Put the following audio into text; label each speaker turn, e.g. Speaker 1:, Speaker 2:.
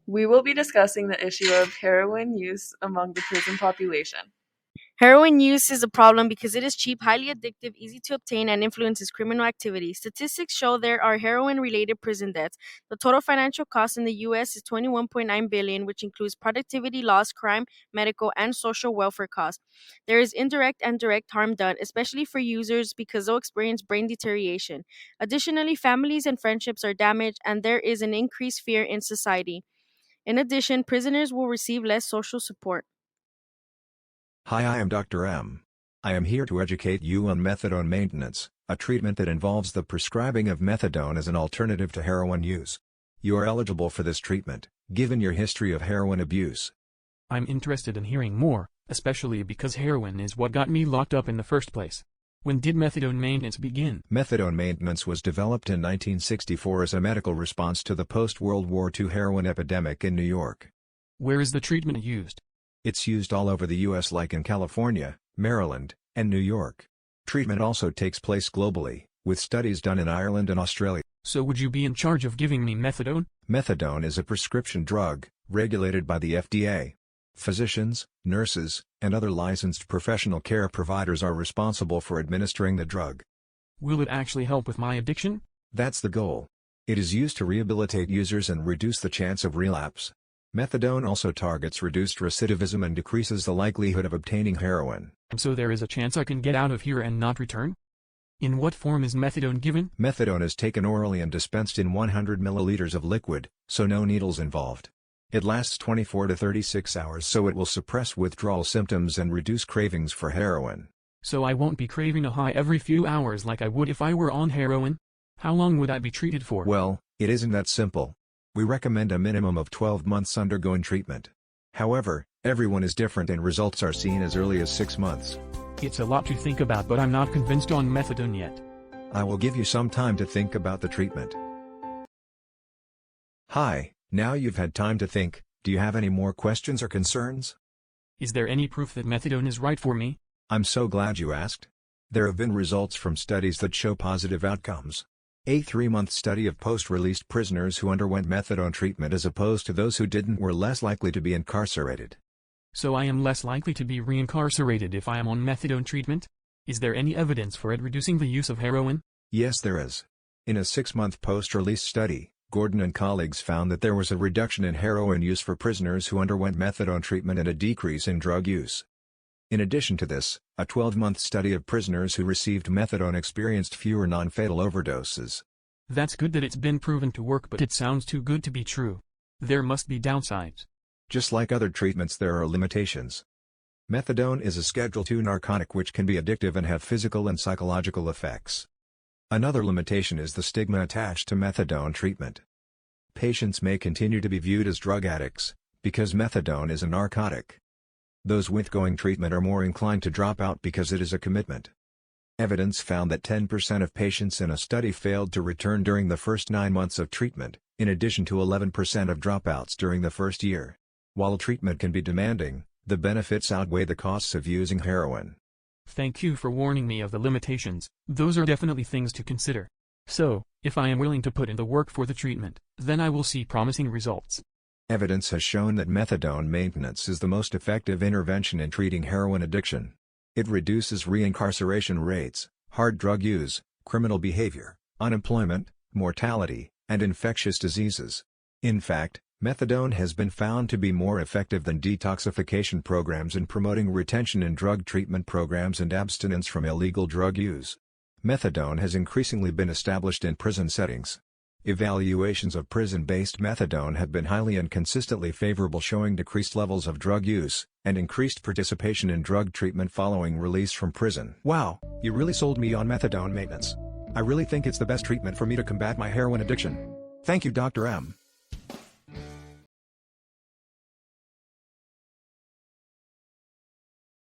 Speaker 1: We will be discussing the issue of heroin use among the prison population.
Speaker 2: Heroin use is a problem because it is cheap, highly addictive, easy to obtain, and influences criminal activity. Statistics show there are heroin-related prison deaths. The total financial cost in the U.S. is $21.9 billion, which includes productivity loss, crime, medical, and social welfare costs. There is indirect and direct harm done, especially for users because they'll experience brain deterioration. Additionally, families and friendships are damaged, and there is an increased fear in society. In addition, prisoners will receive less social support.
Speaker 3: Hi, I am Dr. M. I am here to educate you on methadone maintenance, a treatment that involves the prescribing of methadone as an alternative to heroin use. You are eligible for this treatment, given your history of heroin abuse.
Speaker 4: I'm interested in hearing more, especially because heroin is what got me locked up in the first place. When did methadone maintenance begin?
Speaker 3: Methadone maintenance was developed in 1964 as a medical response to the post-World War II heroin epidemic in New York.
Speaker 4: Where is the treatment used?
Speaker 3: It's used all over the U.S. like in California, Maryland, and New York. Treatment also takes place globally, with studies done in Ireland and Australia.
Speaker 4: So would you be in charge of giving me methadone?
Speaker 3: Methadone is a prescription drug, regulated by the FDA. Physicians, nurses, and other licensed professional care providers are responsible for administering the drug.
Speaker 4: Will it actually help with my addiction?
Speaker 3: That's the goal. It is used to rehabilitate users and reduce the chance of relapse. Methadone also targets reduced recidivism and decreases the likelihood of obtaining heroin.
Speaker 4: So there is a chance I can get out of here and not return? In what form is methadone given?
Speaker 3: Methadone is taken orally and dispensed in 100 milliliters of liquid, so no needles involved. It lasts 24 to 36 hours, so it will suppress withdrawal symptoms and reduce cravings for heroin.
Speaker 4: So I won't be craving a high every few hours like I would if I were on heroin? How long would I be treated for?
Speaker 3: Well, it isn't that simple. We recommend a minimum of 12 months undergoing treatment. However, everyone is different and results are seen as early as 6 months.
Speaker 4: It's a lot to think about, but I'm not convinced on methadone yet.
Speaker 3: I will give you some time to think about the treatment. Hi, now you've had time to think, do you have any more questions or concerns?
Speaker 4: Is there any proof that methadone is right for me?
Speaker 3: I'm so glad you asked. There have been results from studies that show positive outcomes. A 3-month study of post-released prisoners who underwent methadone treatment as opposed to those who didn't were less likely to be incarcerated.
Speaker 4: So I am less likely to be reincarcerated if I am on methadone treatment? Is there any evidence for it reducing the use of heroin?
Speaker 3: Yes, there is. In a 6-month post-release study, Gordon and colleagues found that there was a reduction in heroin use for prisoners who underwent methadone treatment and a decrease in drug use. In addition to this, a 12-month study of prisoners who received methadone experienced fewer non-fatal overdoses.
Speaker 4: That's good that it's been proven to work, but it sounds too good to be true. There must be downsides.
Speaker 3: Just like other treatments, there are limitations. Methadone is a Schedule II narcotic which can be addictive and have physical and psychological effects. Another limitation is the stigma attached to methadone treatment. Patients may continue to be viewed as drug addicts, because methadone is a narcotic. Those withgoing treatment are more inclined to drop out because it is a commitment. Evidence found that 10% of patients in a study failed to return during the first 9 months of treatment, in addition to 11% of dropouts during the first year. While treatment can be demanding, the benefits outweigh the costs of using heroin.
Speaker 4: Thank you for warning me of the limitations. Those are definitely things to consider. So, if I am willing to put in the work for the treatment, then I will see promising results.
Speaker 3: Evidence has shown that methadone maintenance is the most effective intervention in treating heroin addiction. It reduces reincarceration rates, hard drug use, criminal behavior, unemployment, mortality, and infectious diseases. In fact, methadone has been found to be more effective than detoxification programs in promoting retention in drug treatment programs and abstinence from illegal drug use. Methadone has increasingly been established in prison settings. Evaluations of prison-based methadone have been highly and consistently favorable, showing decreased levels of drug use and increased participation in drug treatment following release from prison. Wow, you really sold me on methadone maintenance. I really think it's the best treatment for me to combat my heroin addiction. Thank you, Dr. M.